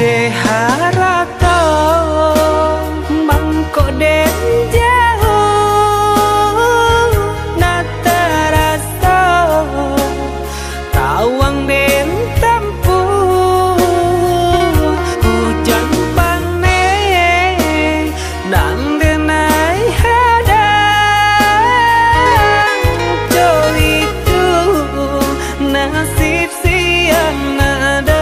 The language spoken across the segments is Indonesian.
Harato mangko den jauh nata rasa tawang den tempuh hujan panen nang denai hadang jauh itu nasib siang nada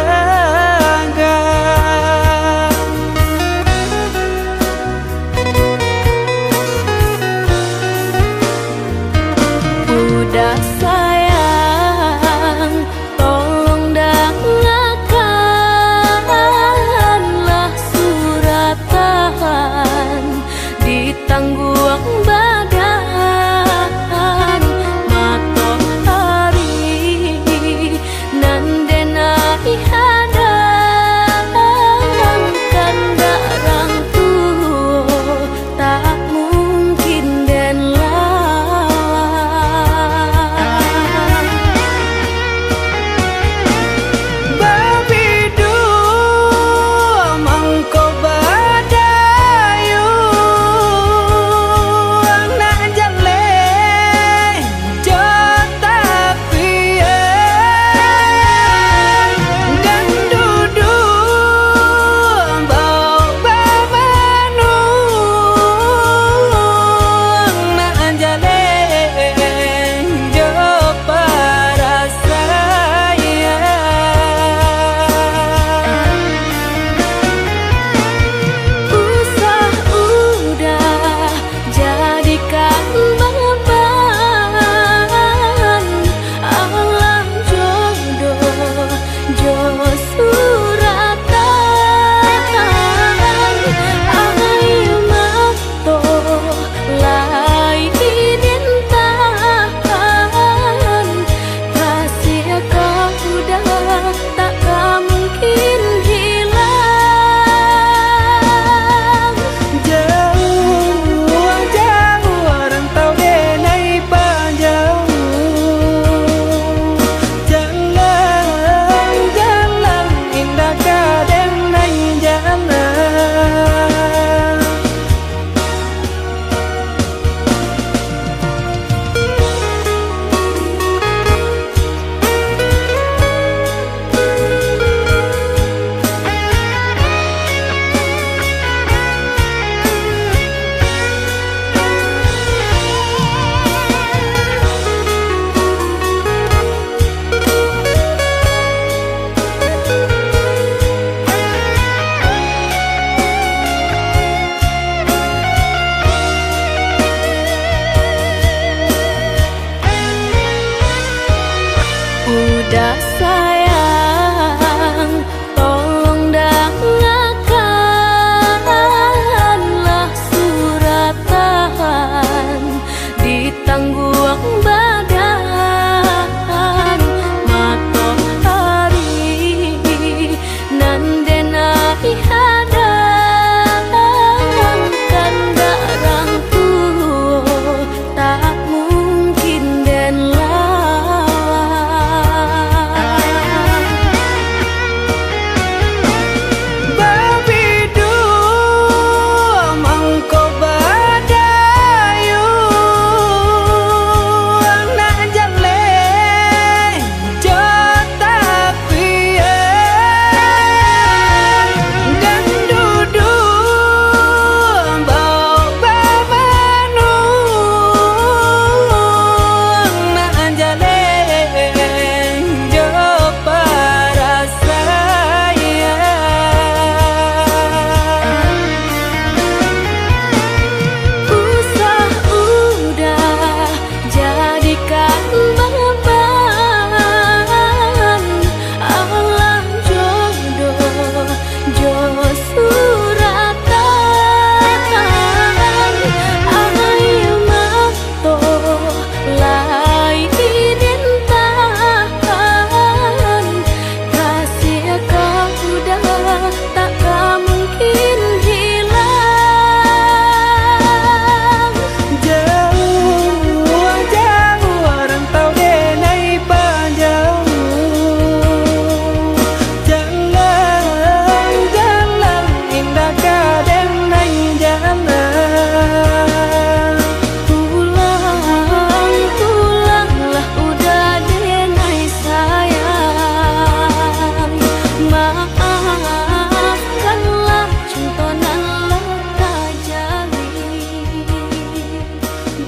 maafkanlah contonan leka jali.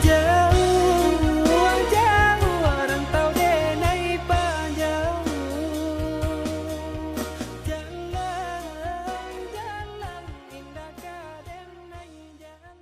Jauh jauh rantau denai panjang, jalan jalan indah kadenai jalan.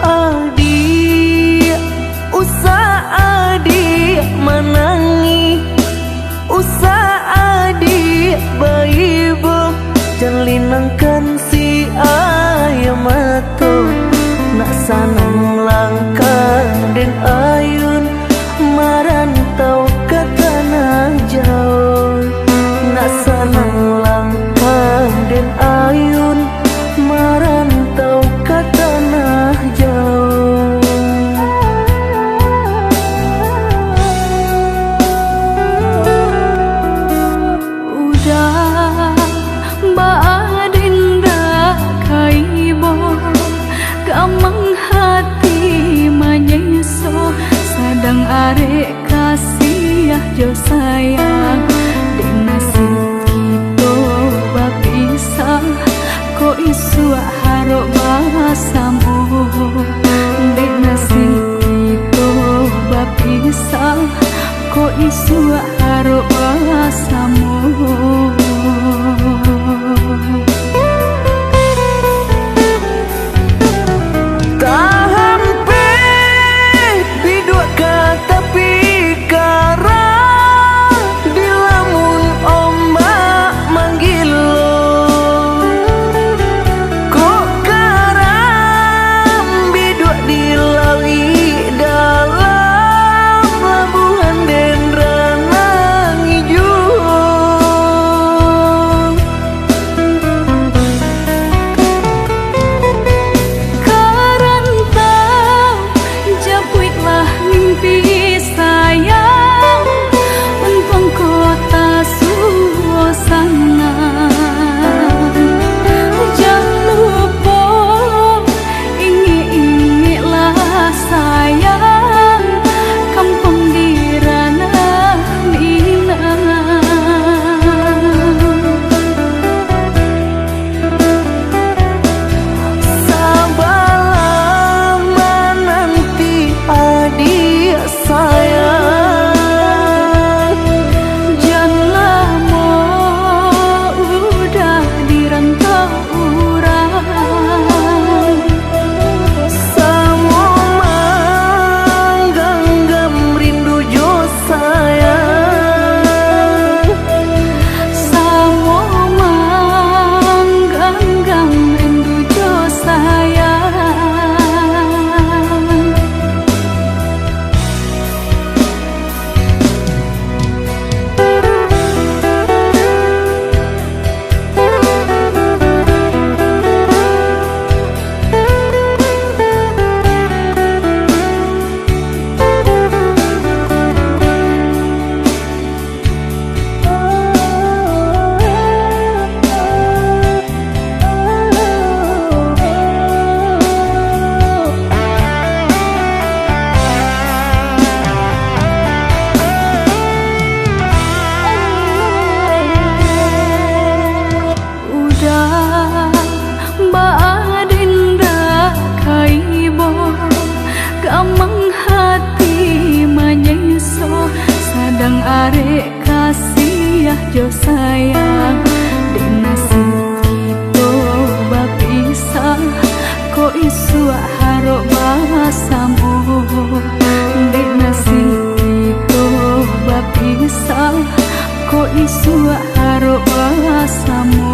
Adik, usah adik menangi, usah adik baibo, jangan linangkan si ayam mato. Nak sanang langkah dan ayun marantau ke tanah jauh. Nak sanang langkah dan ayun marantau ke tanah jauh. Udah baadinda kaibo, gamang hati manyeso, sadang arek kasih jo sayang. Dek nasib kita bapisah, ko isu harok basamu. Dek nasib kita bapisah, ko isu harok basamu. Tak hampir bidua kata pikara, dilamun ombak manggil lo. Kok karam bidua dilawi dalam labuhan den ranang hijau. Karantau japuitlah mimpi sayang, untung kota suasana. Jangan lupa ingi-ingilah sayang, kampung di ranah Minang. Sabarlah menanti adik sayang, Janganlah mau udah dirantau orang. semua menggenggam rindu jo sayang. Samo mangganggam rindu jo sayang. Udah baadinda kaibo, gamang hati manyeso, sadang arek kasih jo sayang. Dek nasib kita bapisah, ko isu harok basamu. Dek nasib kita bapisah, ko isu harok basamu.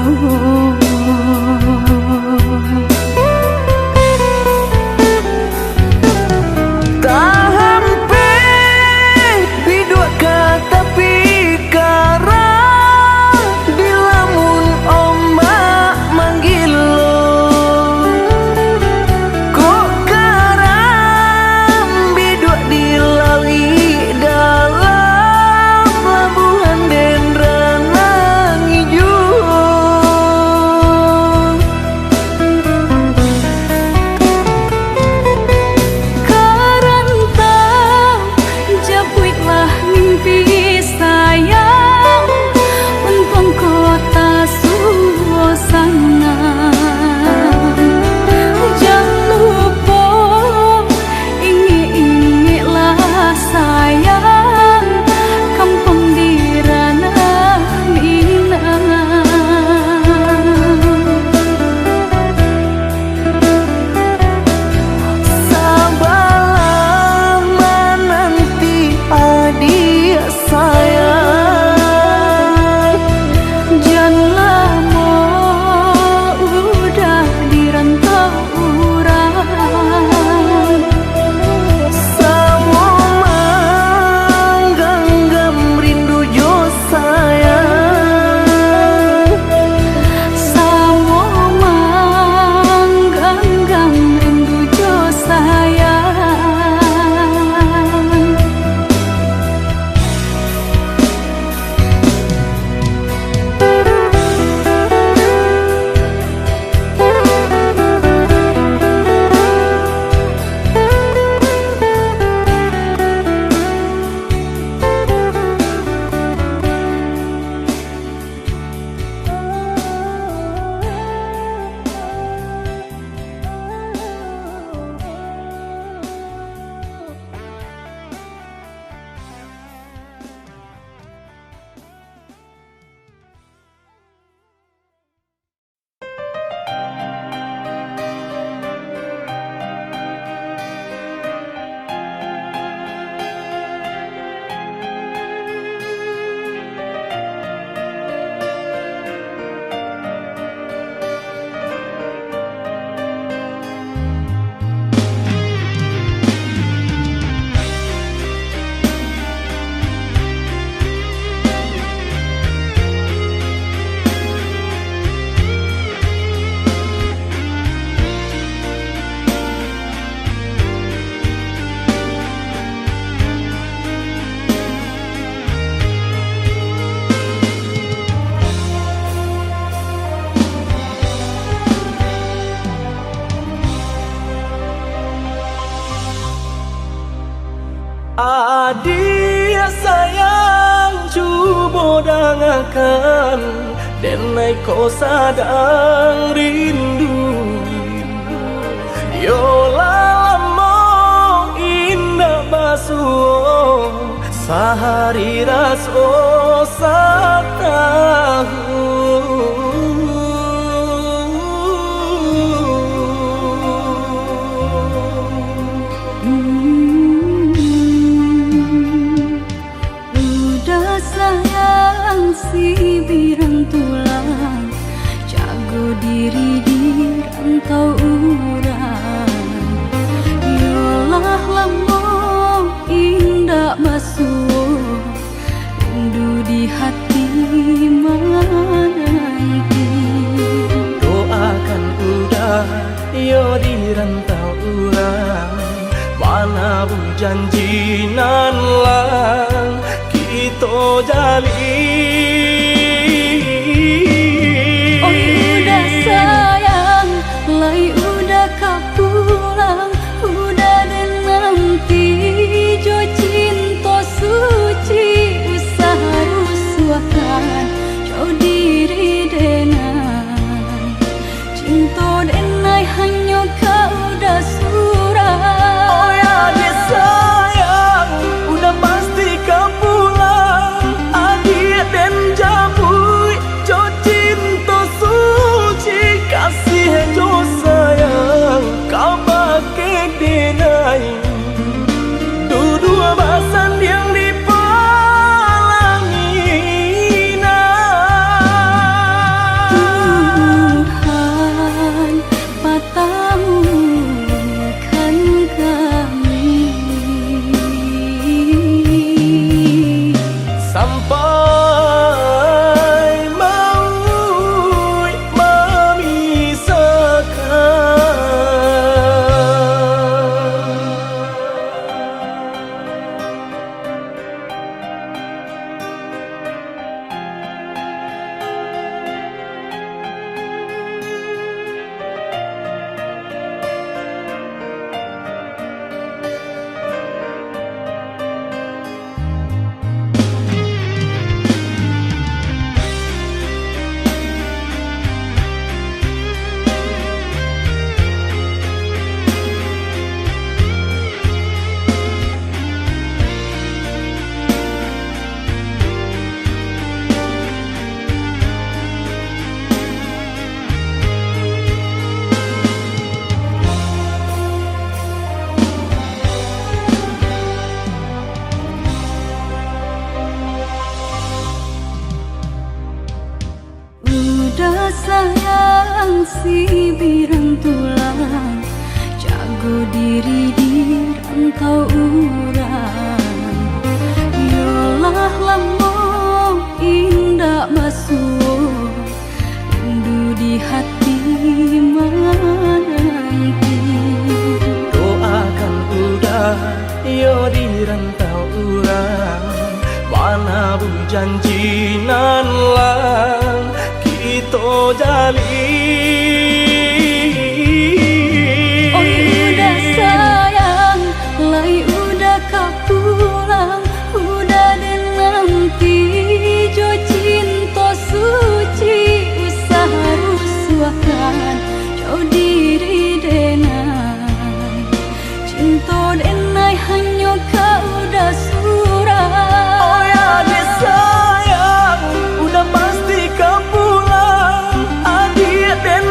Tak hampir rasakan denai kau sadang rindu. Yola lamo indah basuh sehari raso satahu. Udah sayang si birang tulang, jago diri di rantau urang. Yolah lamo indah basuh, rindu di hati menanti. Doakan udah yo di rantau urang, mana bu janji nan lang kita jalin. Oh udah sayang, lai udah kau pulang, udah dan nanti jo cinta suci usaha rusuakan jauh diri denai. Cinta denai hanya kau udah surah. Oh ya dia sayang, udah pasti kau pulang. Adik dan jabui, jo cinta suci kasih jo sayang. Kau pakai denai, dua basan yang dipalangi nah. Tuhan patahkan kami sampai maut Udah sayang si birang tulang, jago diri di rantau urang. Yolah lamo indah basuh, rindu di hati menanti. doakan udah yo di rantau urang, mana bu janji nan lang kita jalin. Oh udah sayang, lai udah kau pulang, udah dan nanti jo cinta suci usaha rusuakan jauh diri denai. Cinta denai hanya kau udah surah. Oh ya dia sayang, udah pasti kau pulang. Adik dan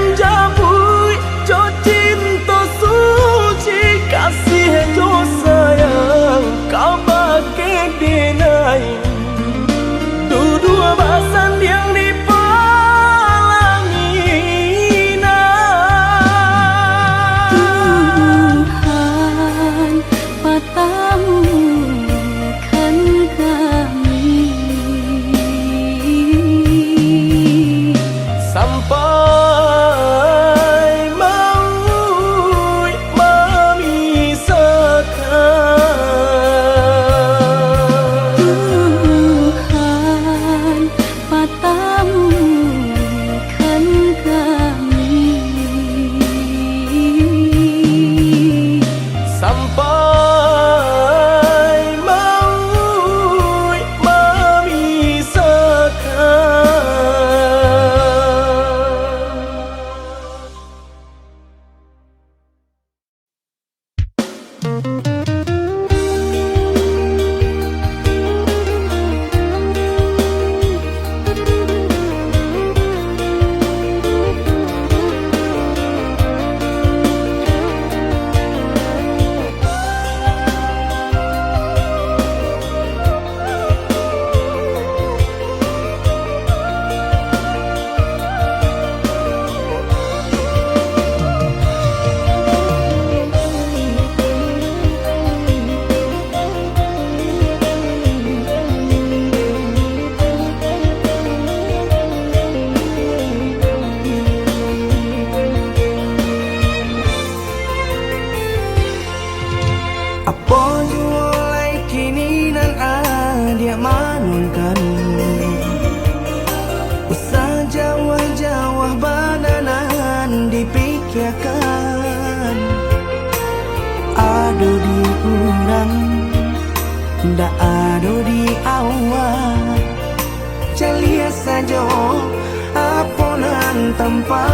dia manunkan usah jawah-jawah bananan dipikirkan ado di urang ndak ado di awak calia saja aponan tempat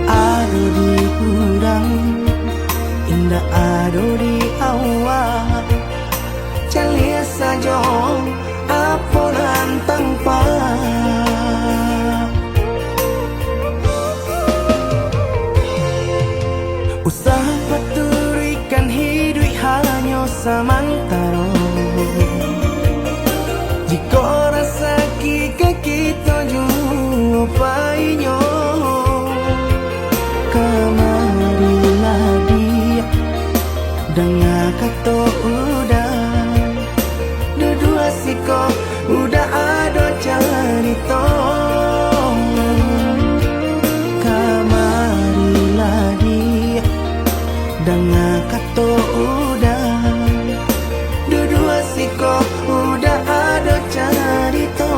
ado di urang indah ado di awak calia saja aponan tempat usaha paturikan hidup hanya samantara jika rasa kita jumpai kemarilah dia dengan kata udah dua siko udah ada cerita kemarilah dia dengan kata udah dua siko udah ada cerita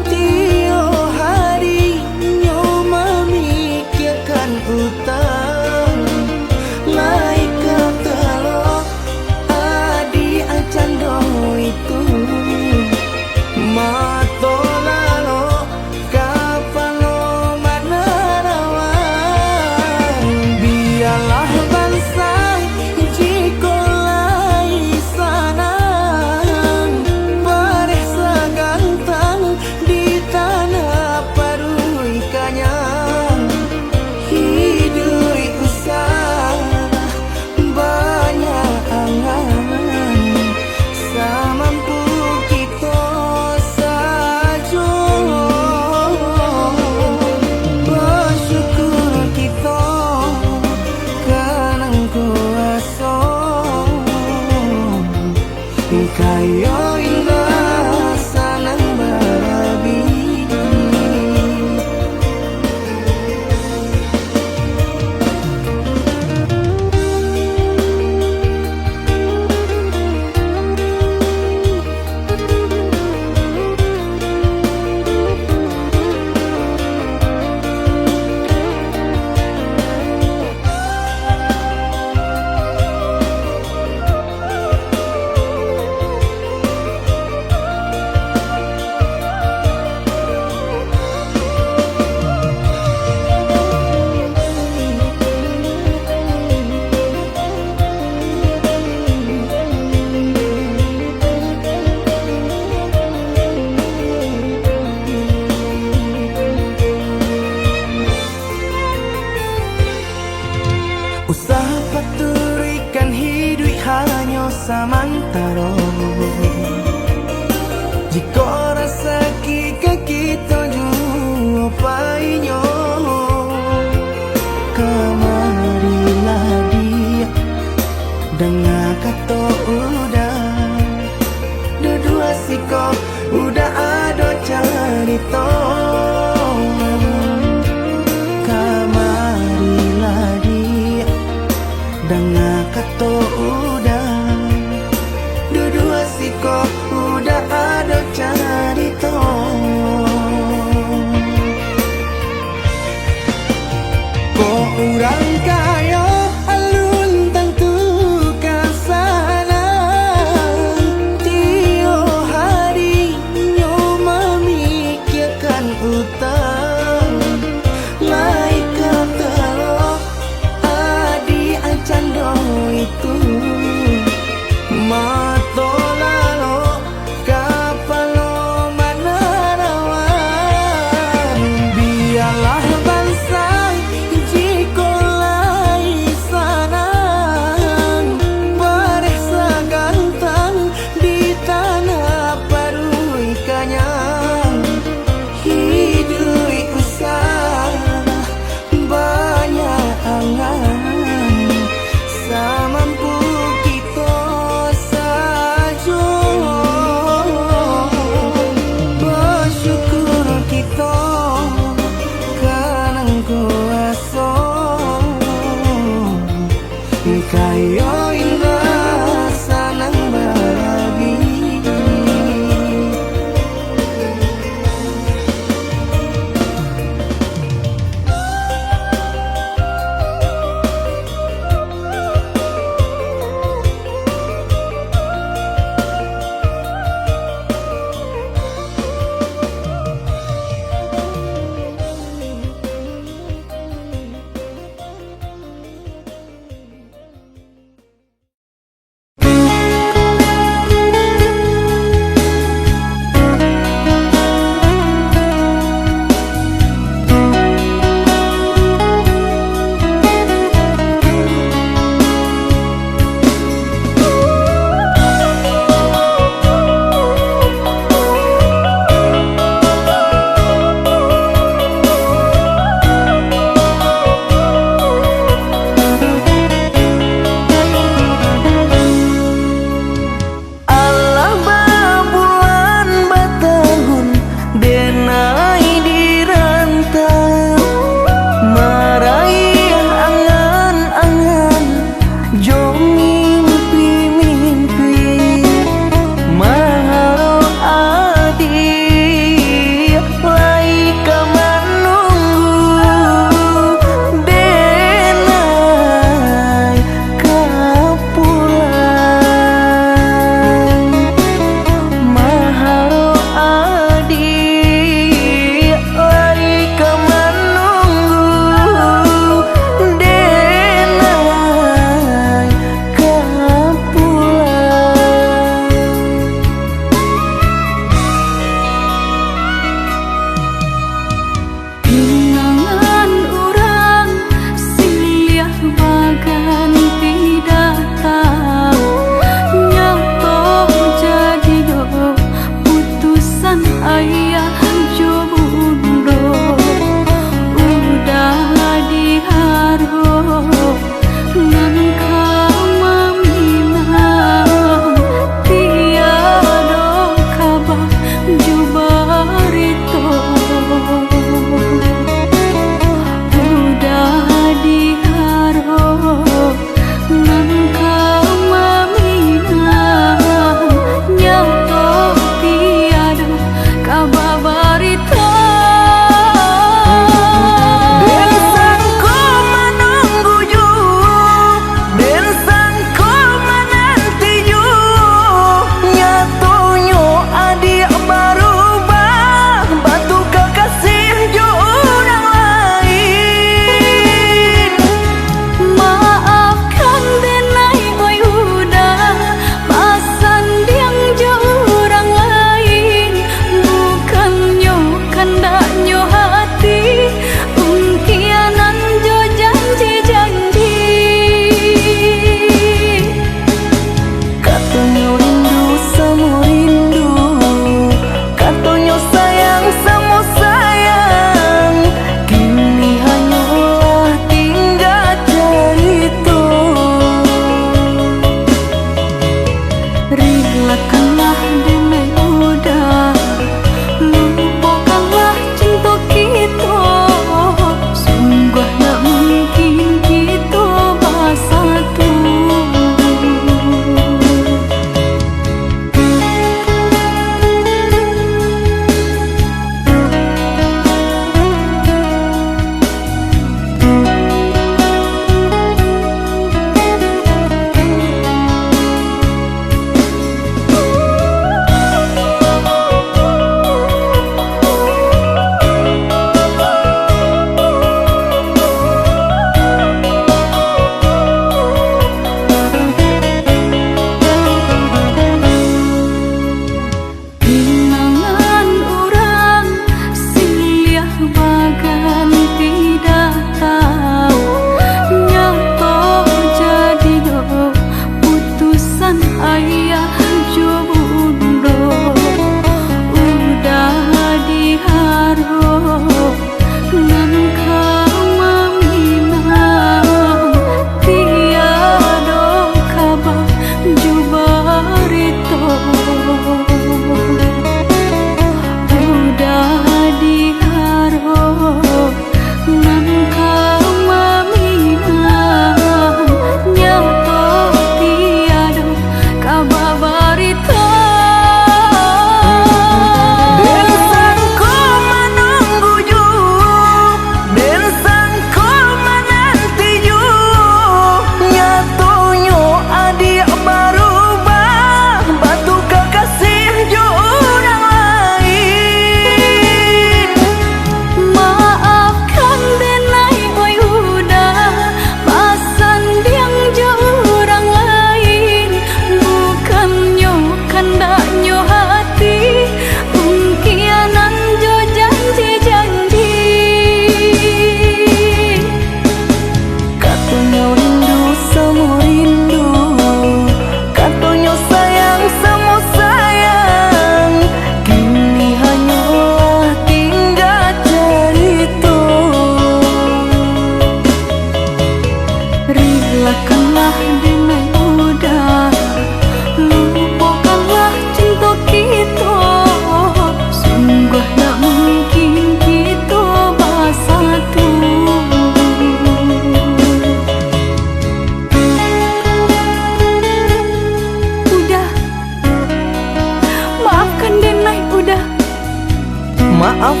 maaf?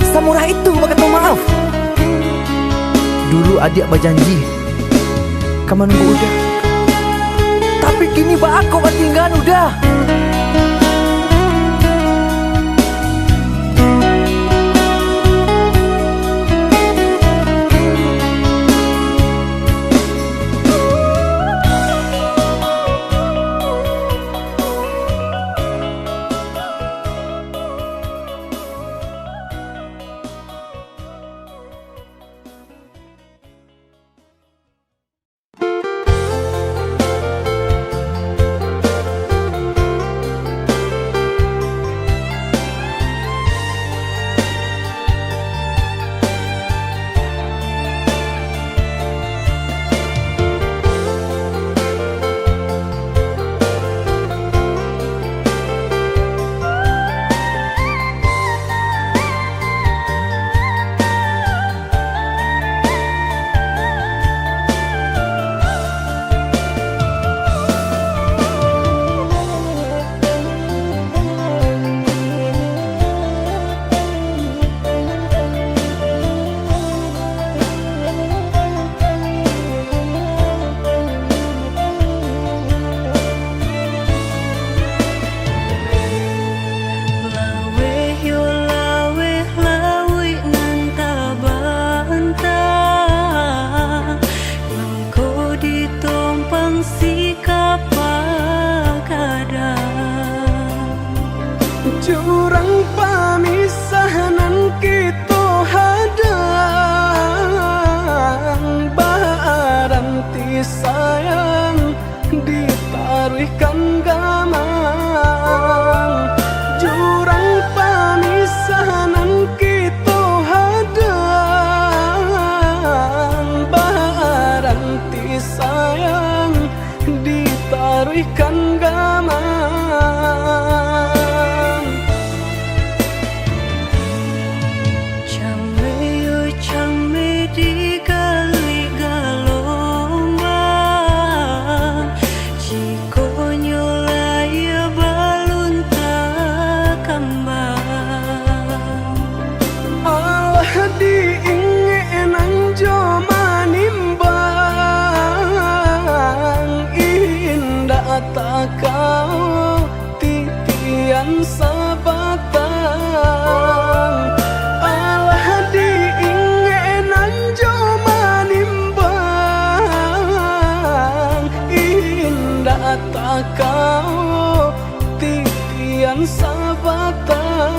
Samurah itu bakal maaf. Dulu adik berjanji kamu nunggu udah, tapi kini aku ketinggalan udah. Jurang pamisahan kita hadang, baranti sayang ditaruhkan gamang. Jurang pamisahan kita hadang, baranti sayang ditaruhkan gamang. Kau titian sabatang, alah diingenan joma nimbang. Indah tak kau titian sabatang.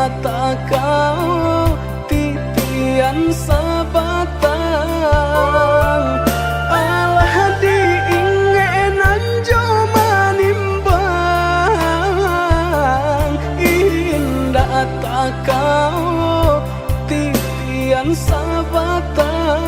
indah tak kau titian sabatang alah diingenan jo manimbang indah tak kau titian sabatang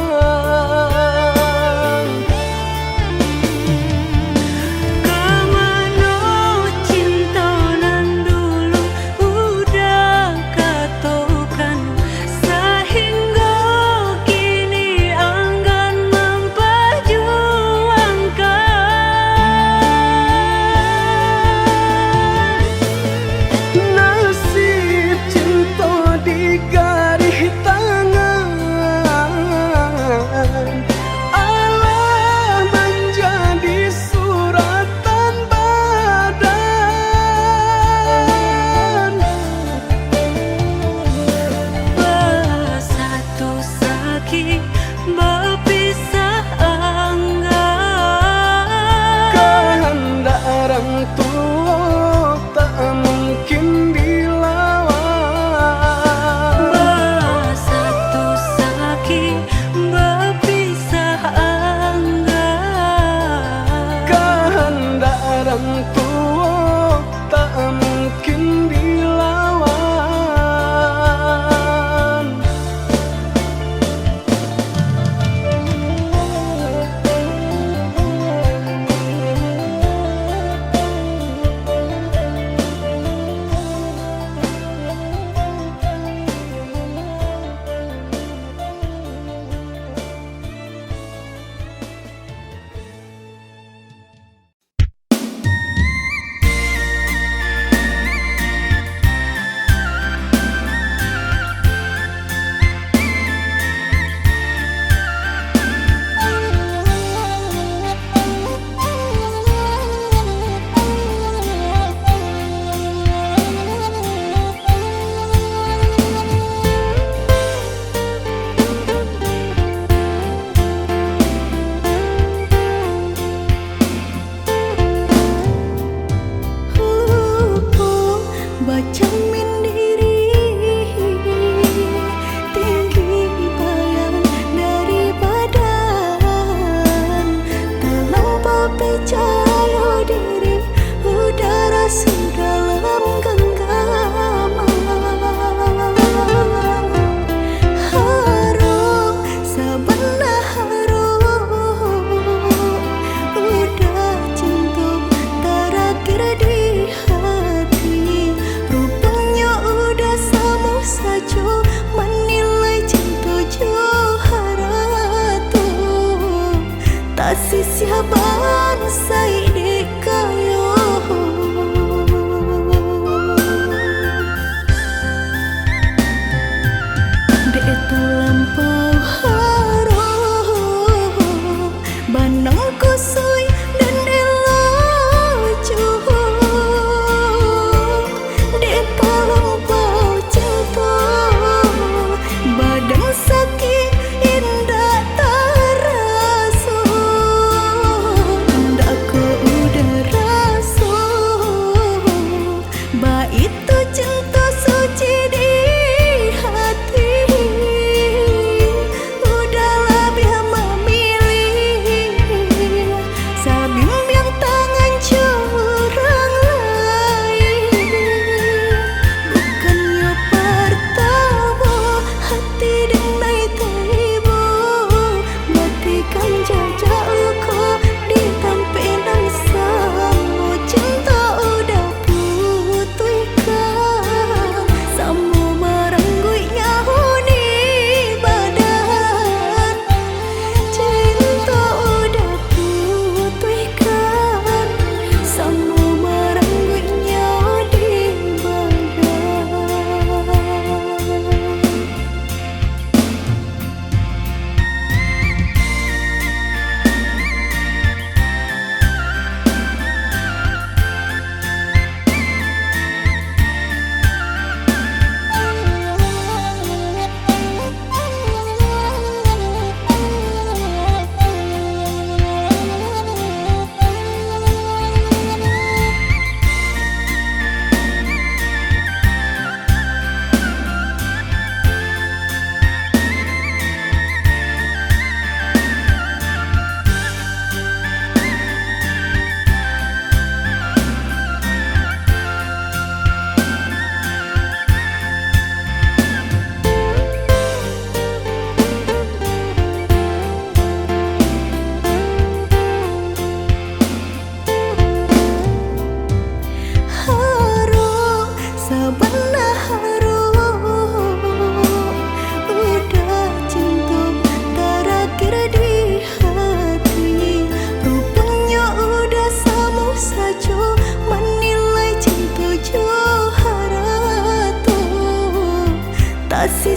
Indah tak rasa, indah ku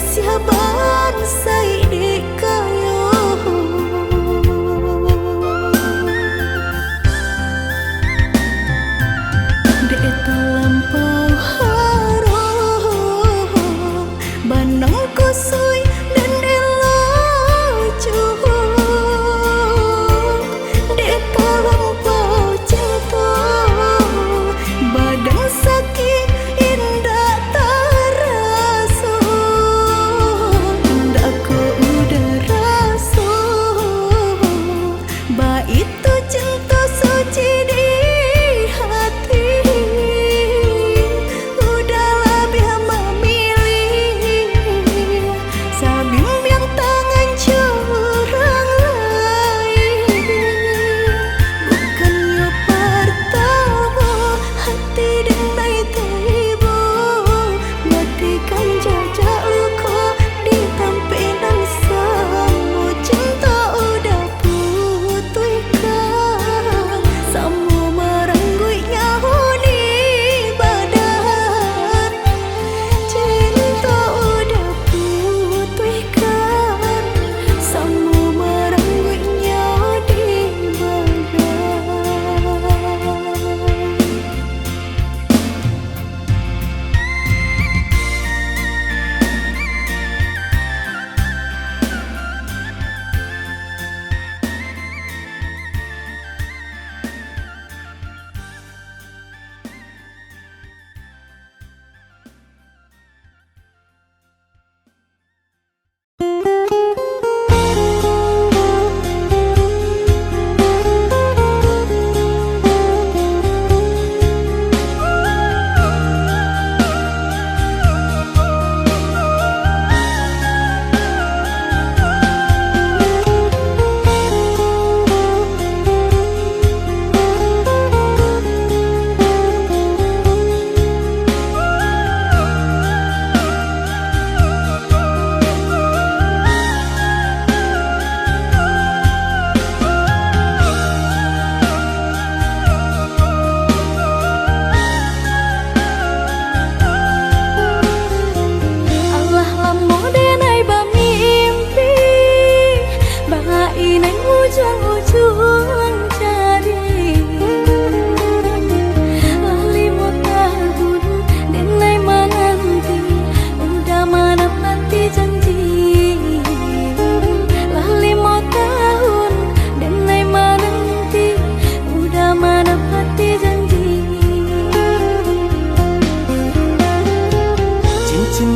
Siaban say di kayo Dek terlampau harum Banang kusui dan elacu Dek terlampau cinta Badan sakit indah terasa Aku udah rasa Ba itu cinta suci di hati Udahlah biar memilih Sabimbang tangan curang lain Bukannya pertama hati denai tiba Matikan jajak luka di tampilan samu cinta udah putihkan Samu merenggut nyahu di badan Cinta udah putihkan Samu merenggut nyahu di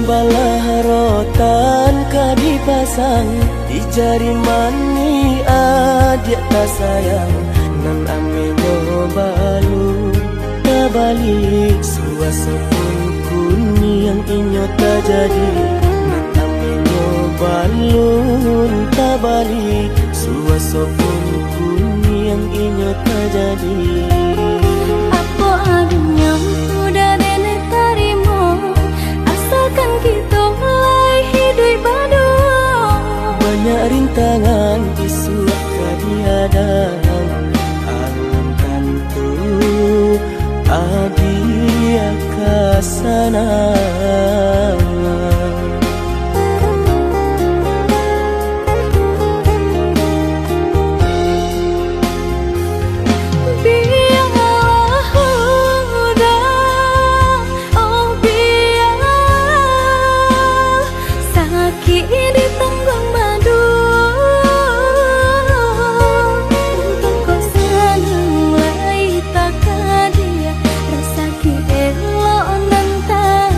Balah rotan ka dipasang di jari mani adik tak sayang nan amenyo balu tak balik suasa pun kuni yang inyo tak jadi nan amenyo balu tak balik suasa pun kuni yang inyo tak jadi Apa adanya udah nenek tarimo Asalkan kita mulai hidup baru Banyak rintangan di suat kadiadang Alam tentu adi akasana Rasa ki elok nan tak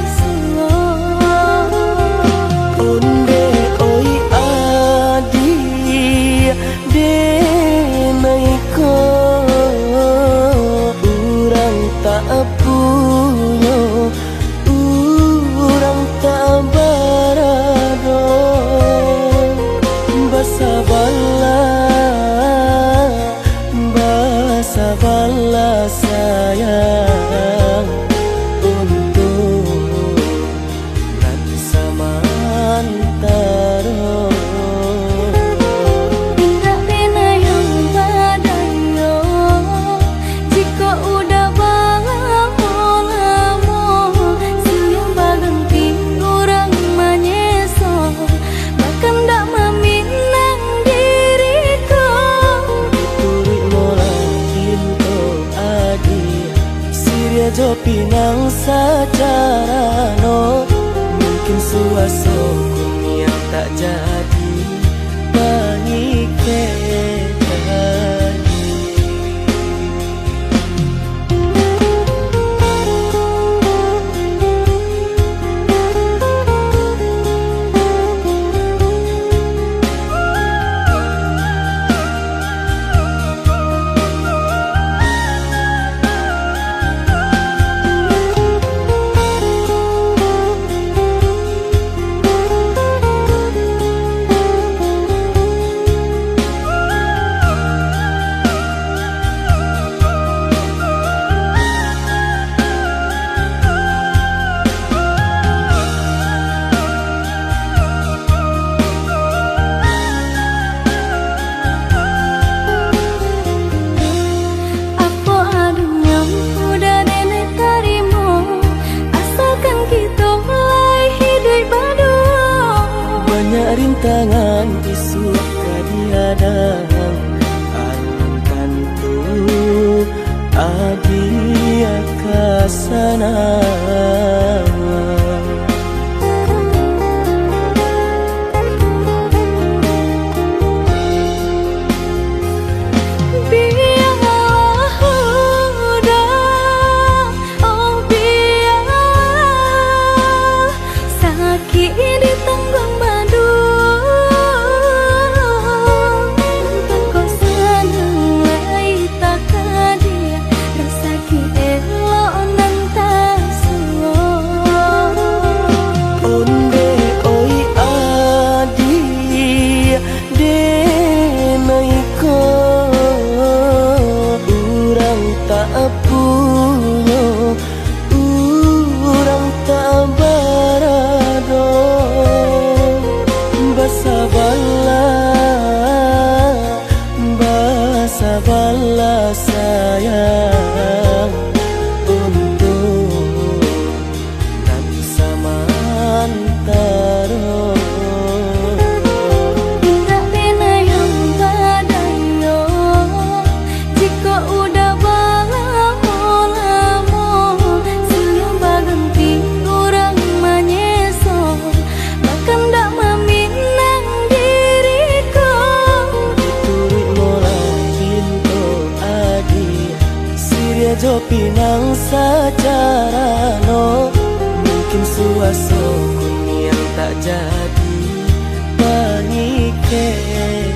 pinang secara no, mungkin suasana yang tak jadi mengikat. Rintangan isu kadiadang alam tentu adia kasana. Sabarlah sayang untuk nanti samantara. Tak bina yang badayo jika udah lamo-lamo silih berganti orang menyeso bahkan tak meminang diriku Turut mulai jo pinang secara no, mungkin suasana yang tak jadi mengikat.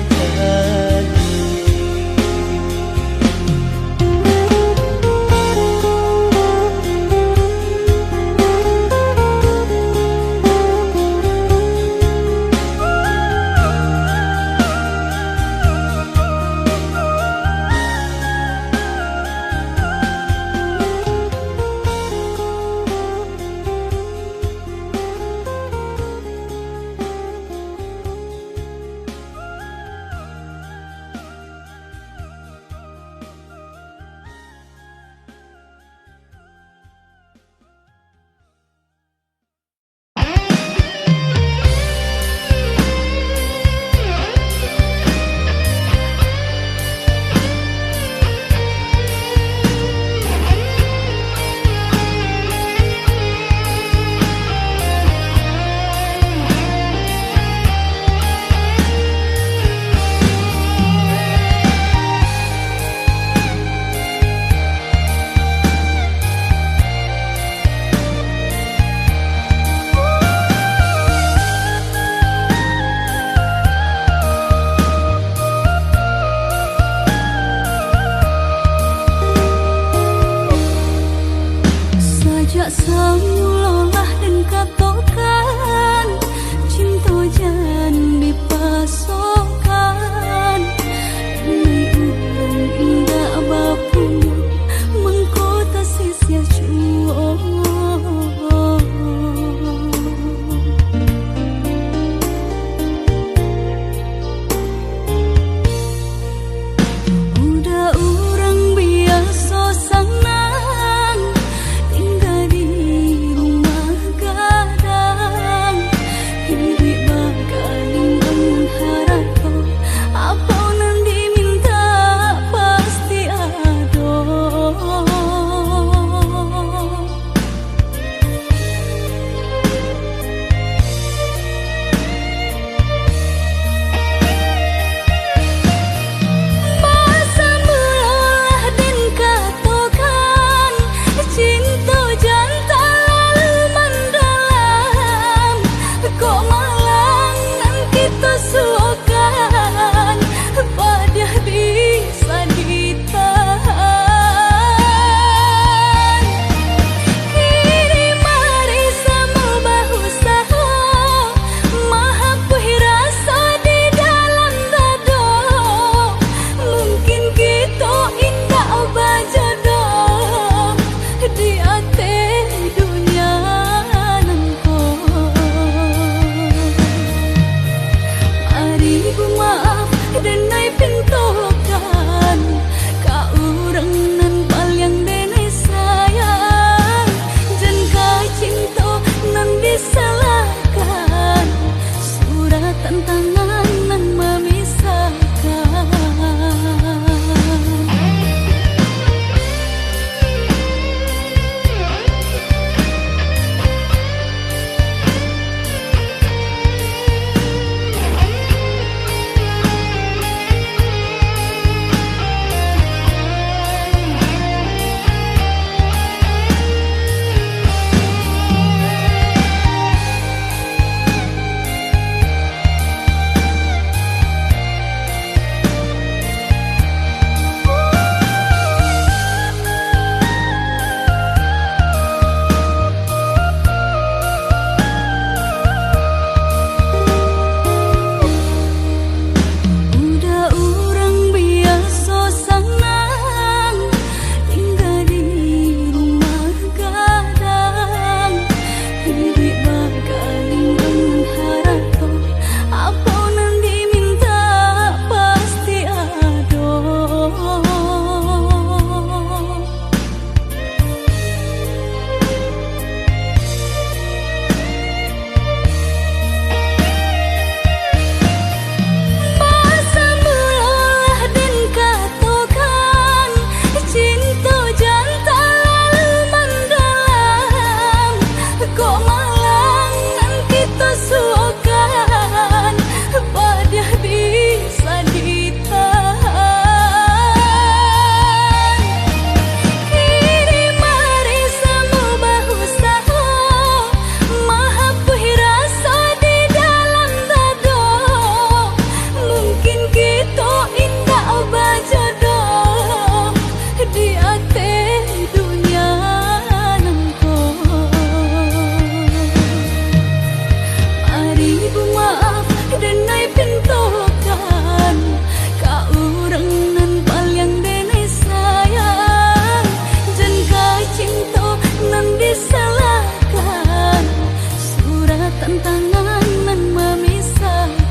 tantangan nan memisahkan.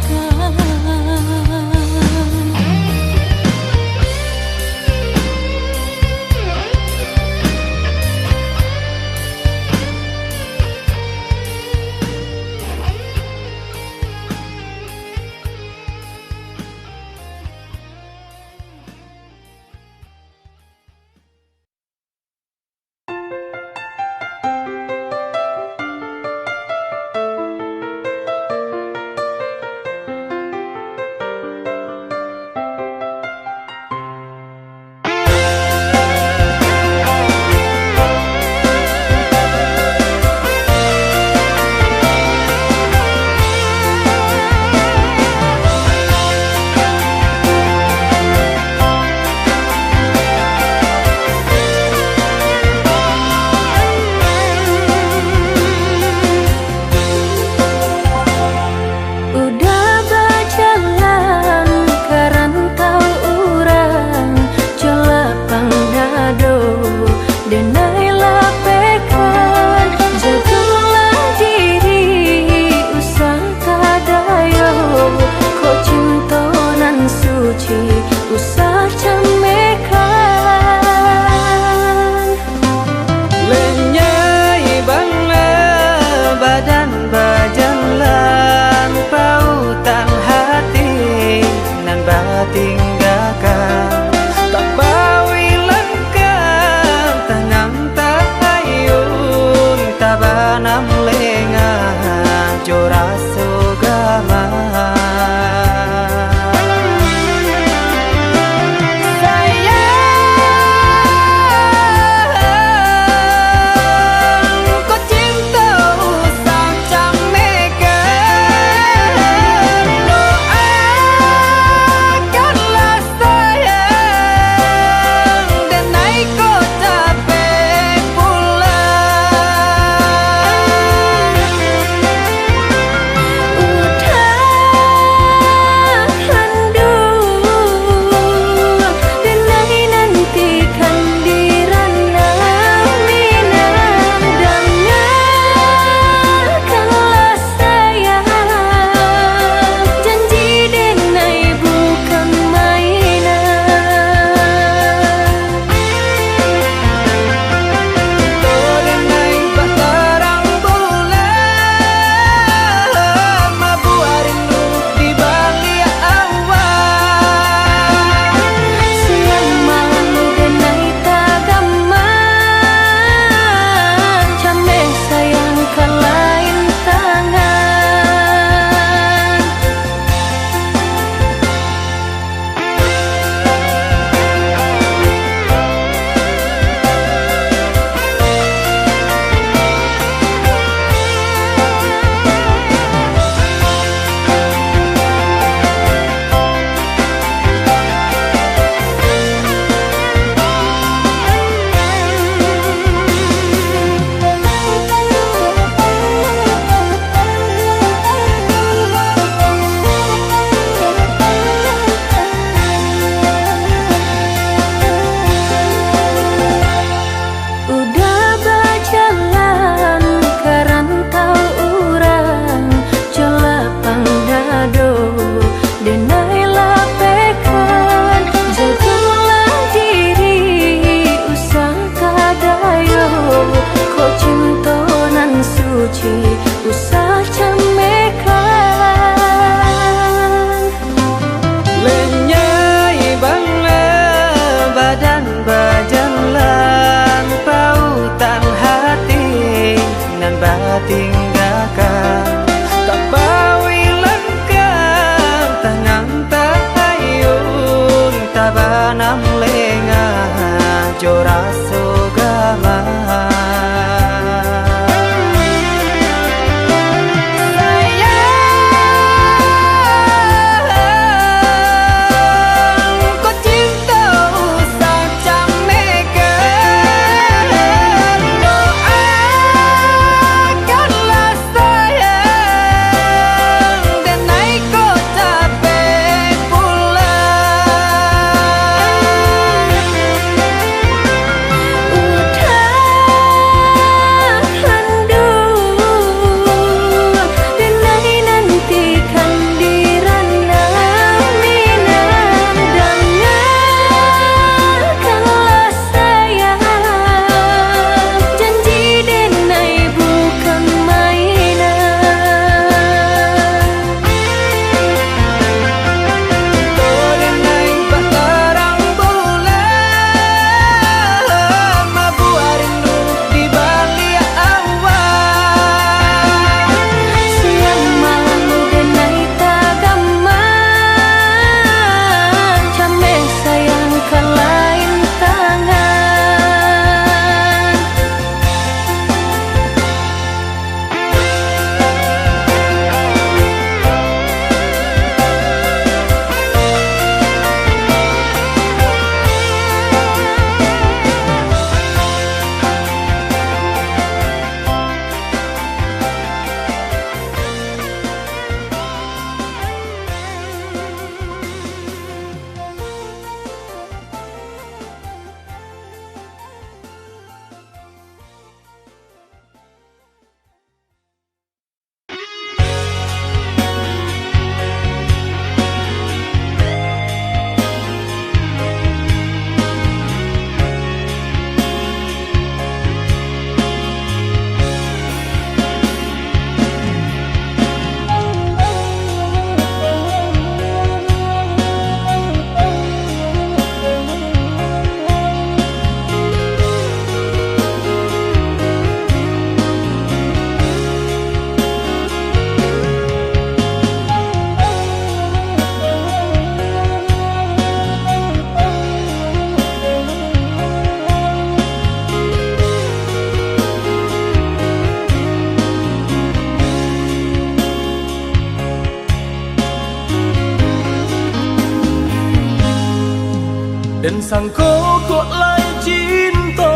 Dan sangko kok lai cinta,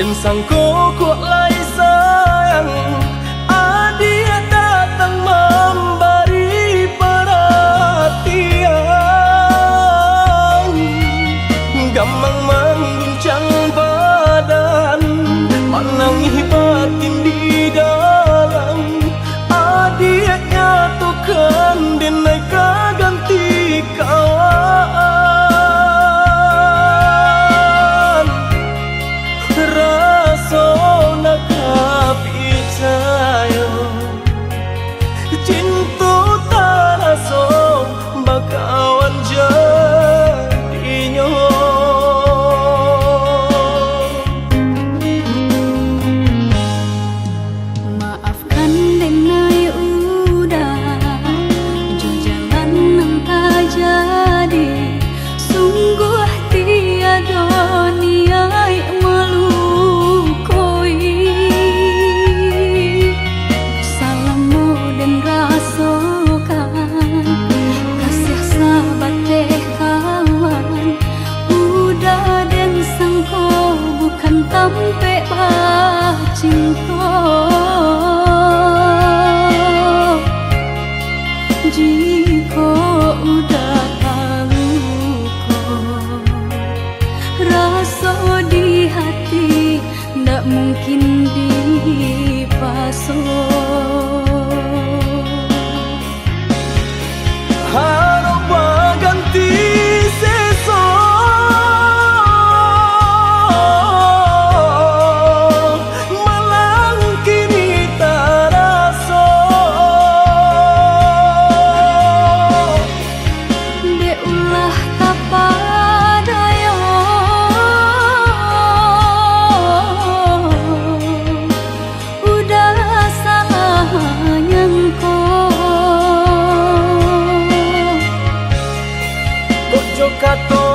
dan sangko kok lai sayang. Dia datang memberi perhatian, gampang mengguncang badan, menangis batin di dalam. Dia nyatukan denai ganti kawan. Rasa nak percaya cinta tak rasa bakawan jadinya. Maafkan denai udah jo jalan nang tak jadi. Sungguh tiada niat melukoi. Salahmu dan rasakan kasih sahabat teh kawan. Udah dan sangko bukan tampe cinta. Jika udah tahu kok rasa di hati ndak mungkin dipasok. Harap ganti sesok, malang kini tak rasa. Dek ulah kapadaya, udah salah nyangko. Kojo kato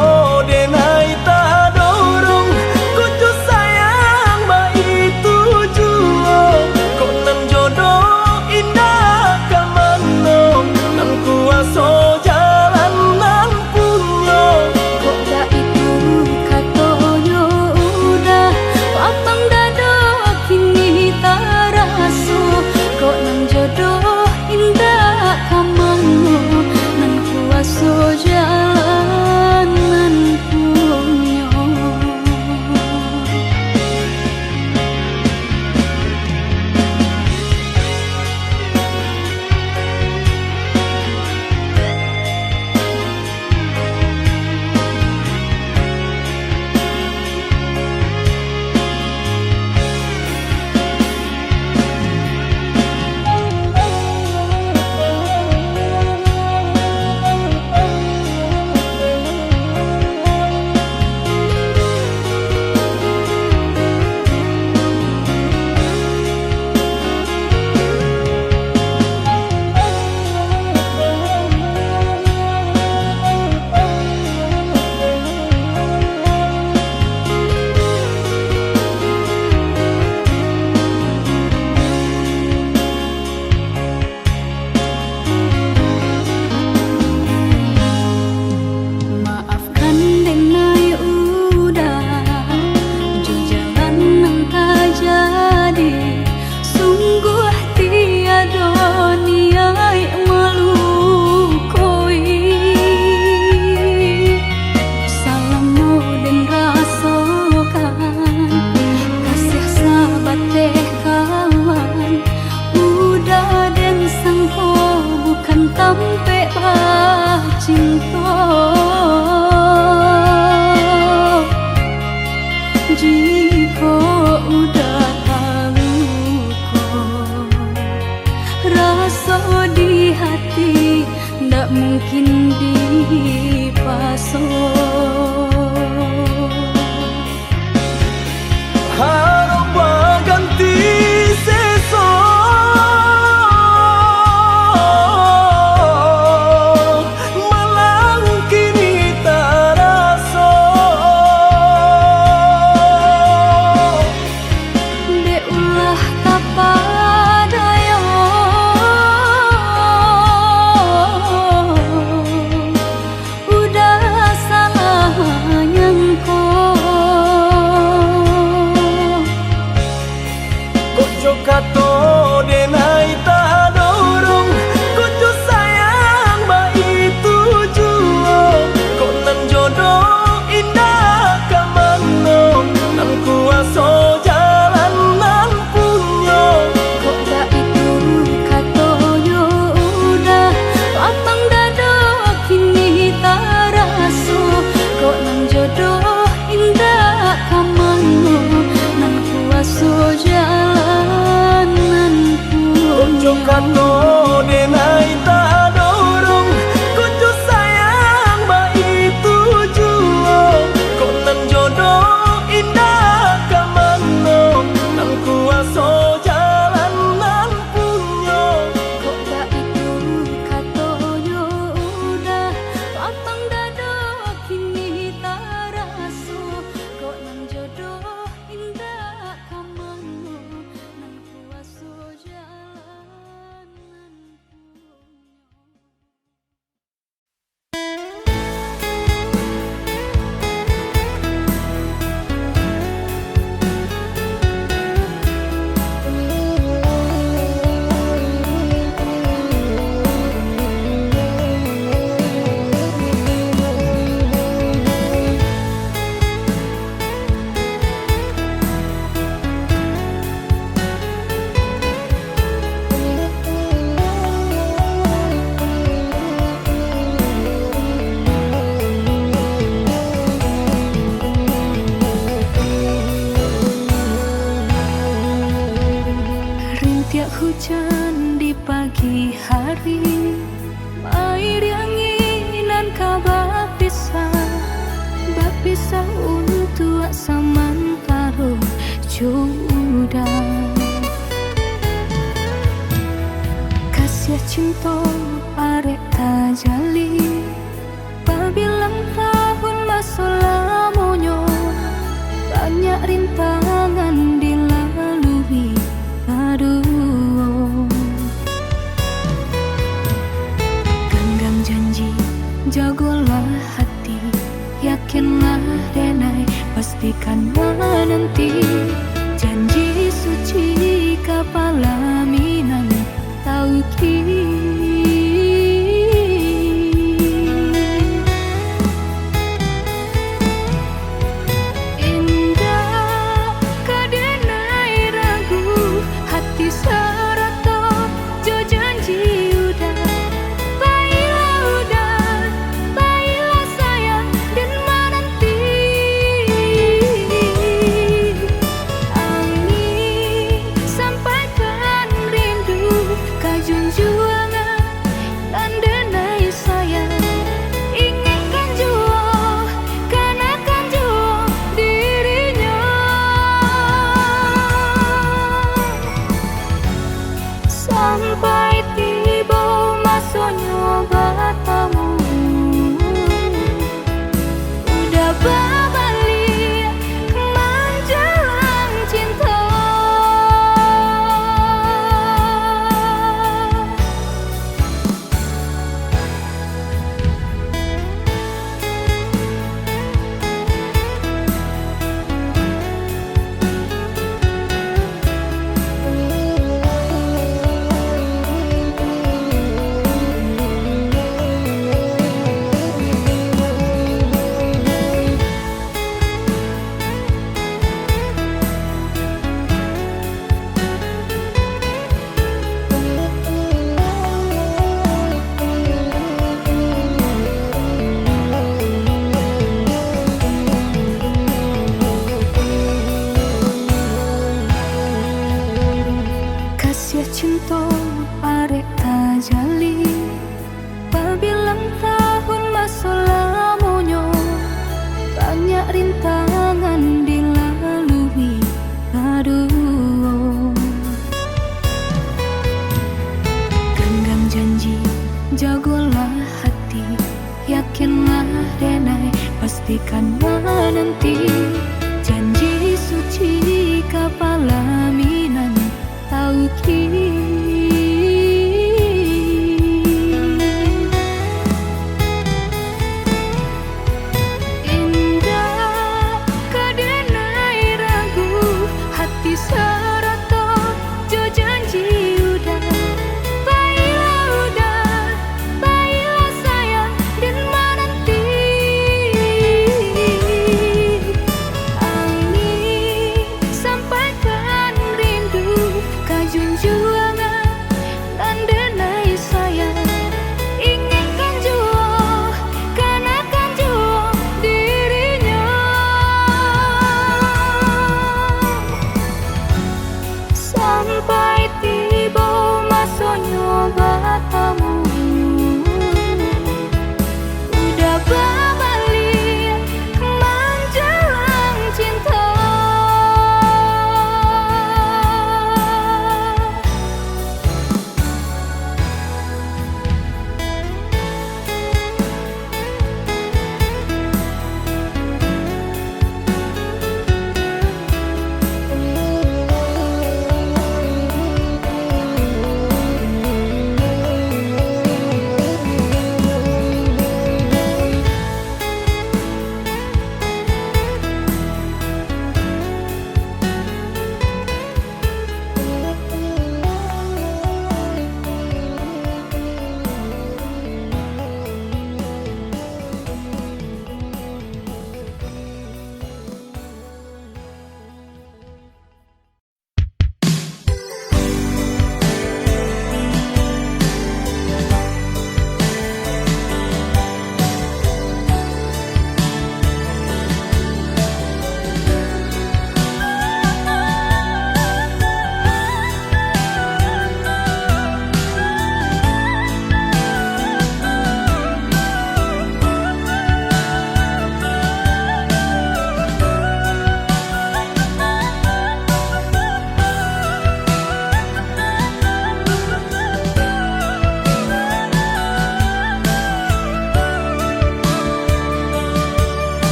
denai tak dorong, kojo sayang ba itu jua. Kok nan jodoh indah kamano, nan kuaso jalan nan punya. Kok dah itu katonyo udah papang dado kini tak raso. Kok nan jodoh indah kamango, nan kuaso jalan nan punya. Maafkan denai udah jo jalan nang tak jadi. Sungguh tiada niat melukoi. Salahmu dan rasakan kasih sahabat teh kawan. Udah dan sangko bukan tampe cinta. Jika udah tahu kok rasa di hati ndak mungkin dipasok. Harap ganti sesok, malang kini tak rasa. Dek ulah kapadaya, udah salah kato denai tak dorong kucu sayang bayi tujuan kok nan jodoh indah kamano nang kuaso jalan nan punyo kok gak itu katonyo udah lapang dado kini tak raso kok nang jodoh indah kamano nang kuaso jalan nan punyo. Rintiak hujan di pagi hari air yang inan kabar pisah untuk samantara jodoh kasih cinta arek tajali pabilang tahun masa lamonyo banyak rintangan dilalui aduh genggam janji jagolah hati yakinlah denai pastikan menanti janji suci kepala minan tauki indah kadenai ragu hati serato jo janji udah baiklah sayang dan menanti angin sampaikan rindu kajunjuangan dan denai sayang inginkan jua kanakan jua dirinya sampai tiba masanya bertemu udah berbalik menjelang cinta kasih cinta arek tajali pabilang tahun masa lamonyo banyak rintangan dilalui aduh genggam janji jagolah hati yakinlah denai pastikan menanti janji suci kepala minan tauki indah kadenai ragu hati serato jo janji udah baiklah sayang dan menanti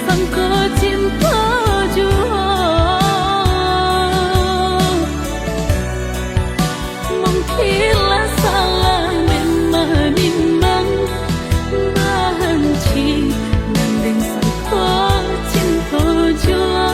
sangka cinta jua mungkinlah salah memang bahanci nandeng sangka cinta jua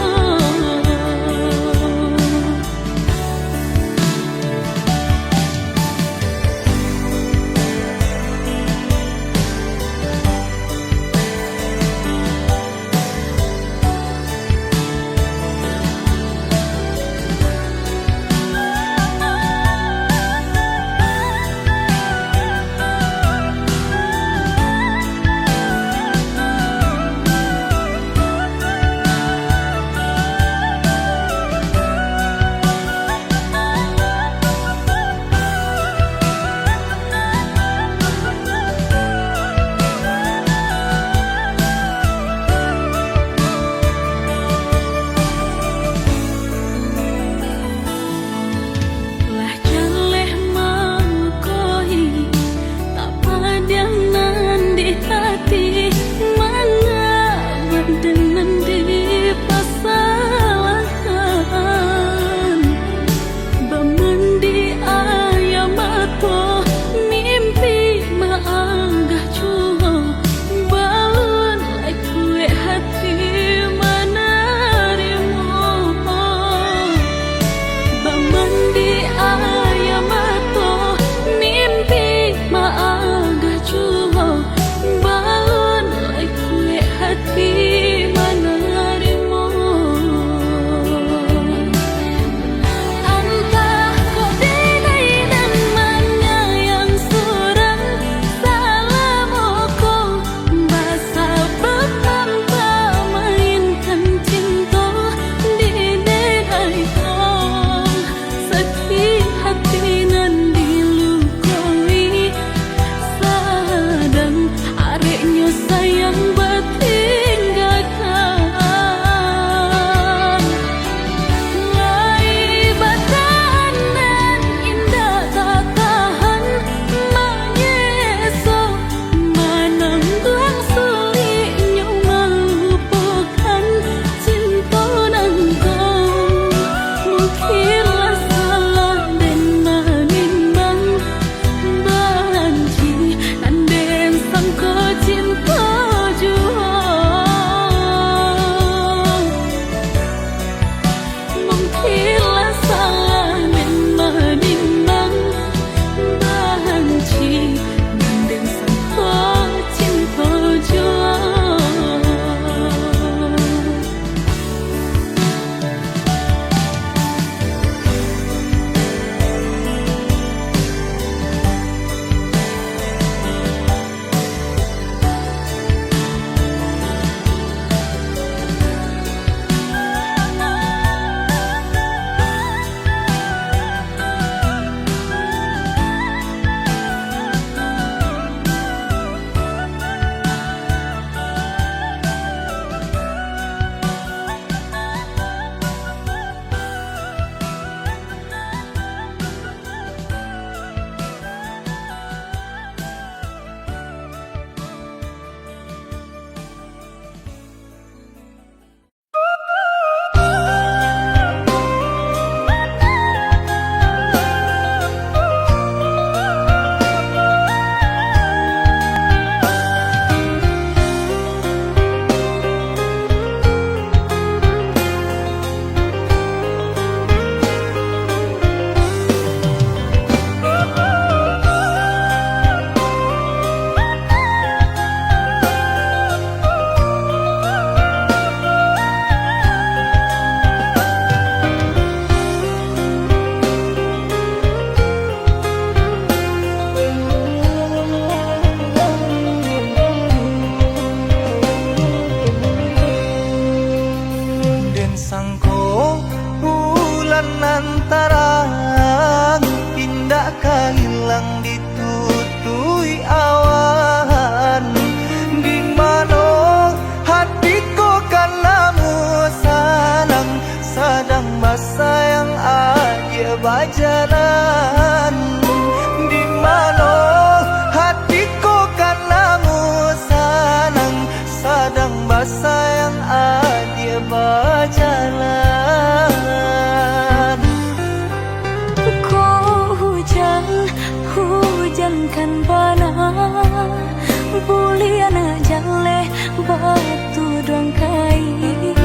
batu dong kain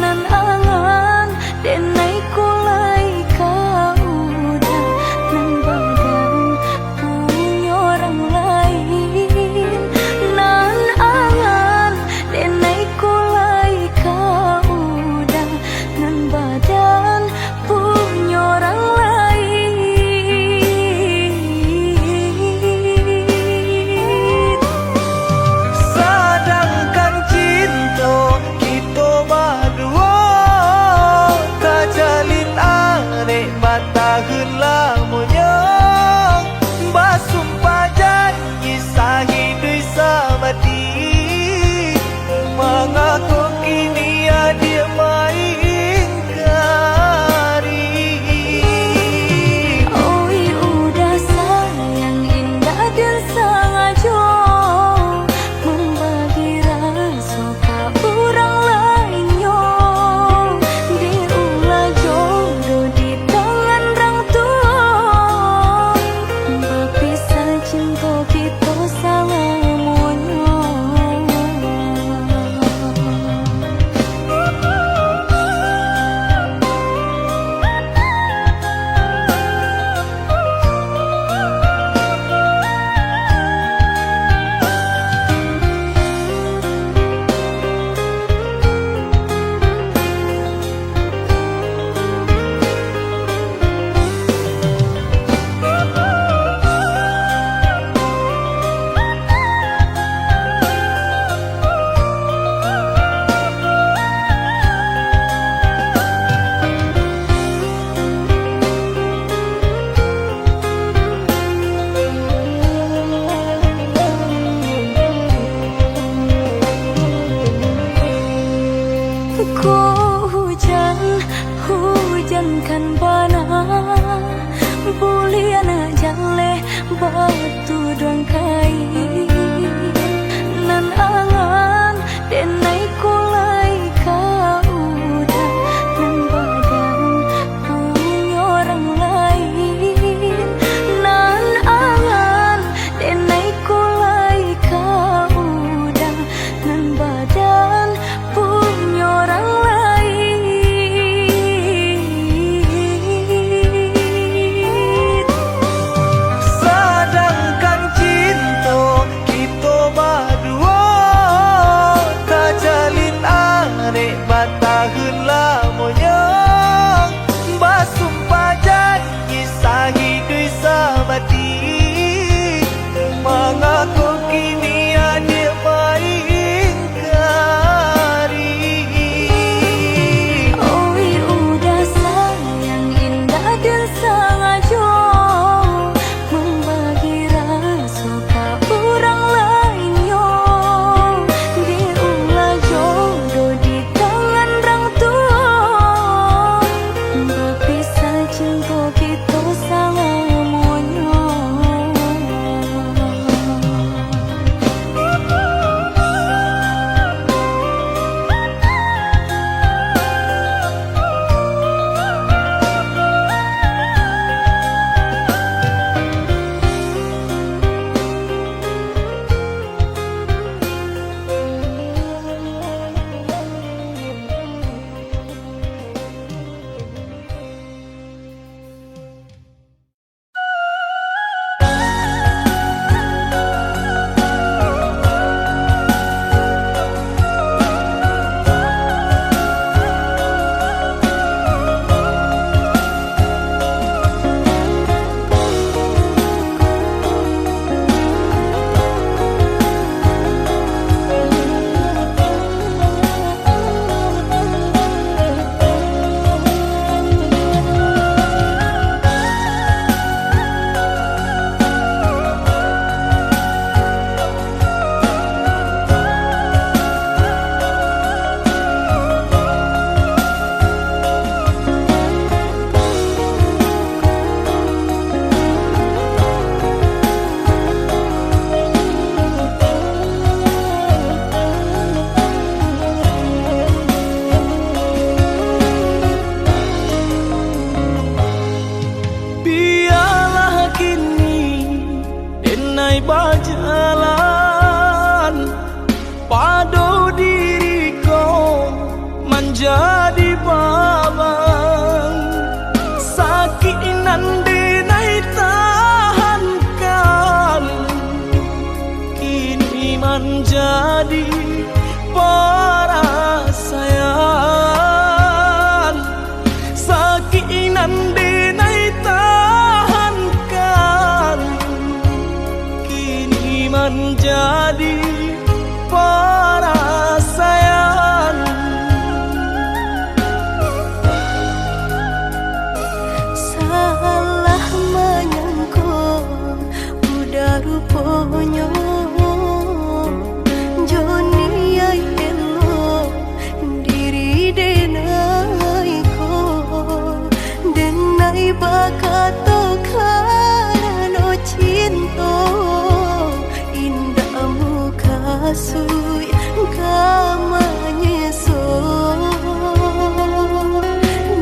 nan angan denai kulai kau udah nan badan punya orang lain nan angan denai kulai kau udah nan badan punya orang lain. Sedangkan menjadi perasaan sakinan denai tahankan kini menjadi perasaan. Salah menyangka udah rupanya Joni ay elo diri denai ko denai bakato karano cinta indah muka sui kamanya so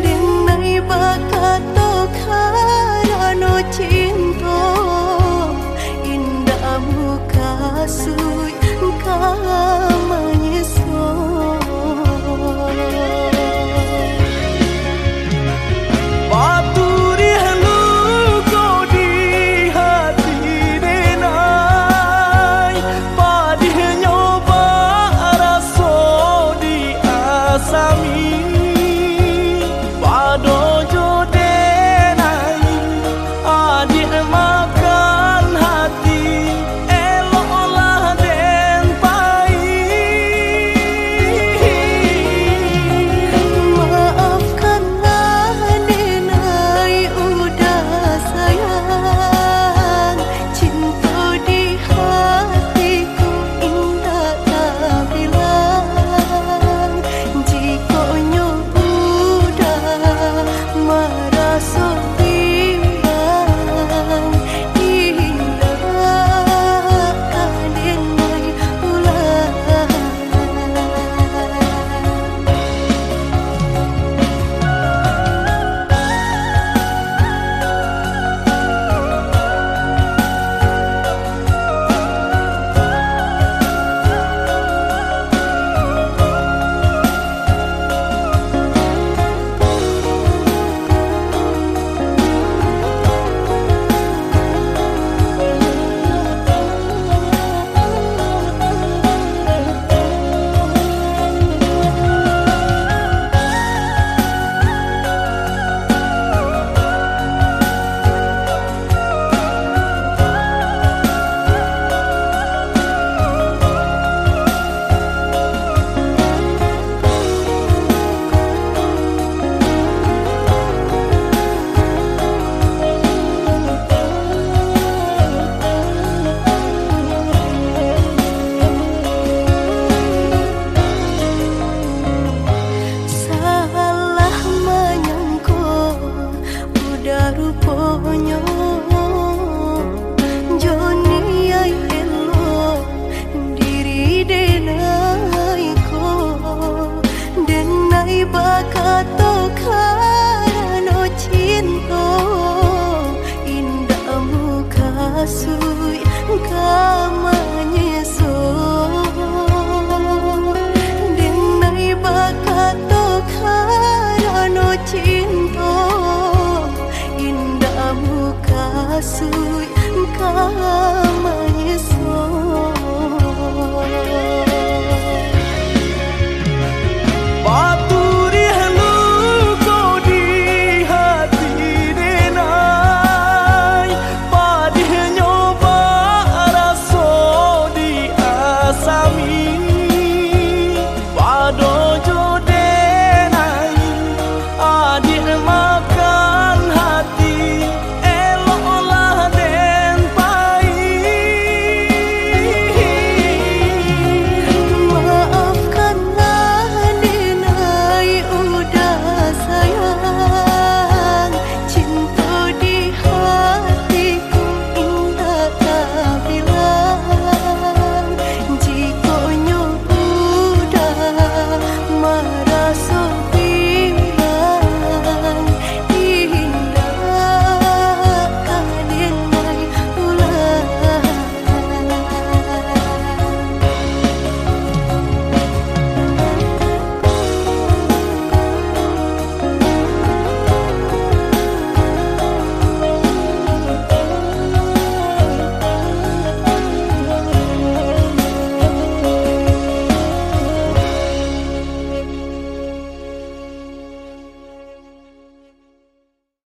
denai bakato karano cinta indah muka sui kamanya so Paturi haluko di hati denai padih nyoba raso di asami padojo denai adik makan hati eloklah den pai. Maafkanlah denai udah sayang cinta di hatiku indah tak bilang jika udah merasa bimbang indah denai ulang. Salah menyangka udah rupanya Joni ay elo diri denai ko denai bakato karano cinta indah muka sui kamanya so denai bakato karano cinta indah muka sui kamanya so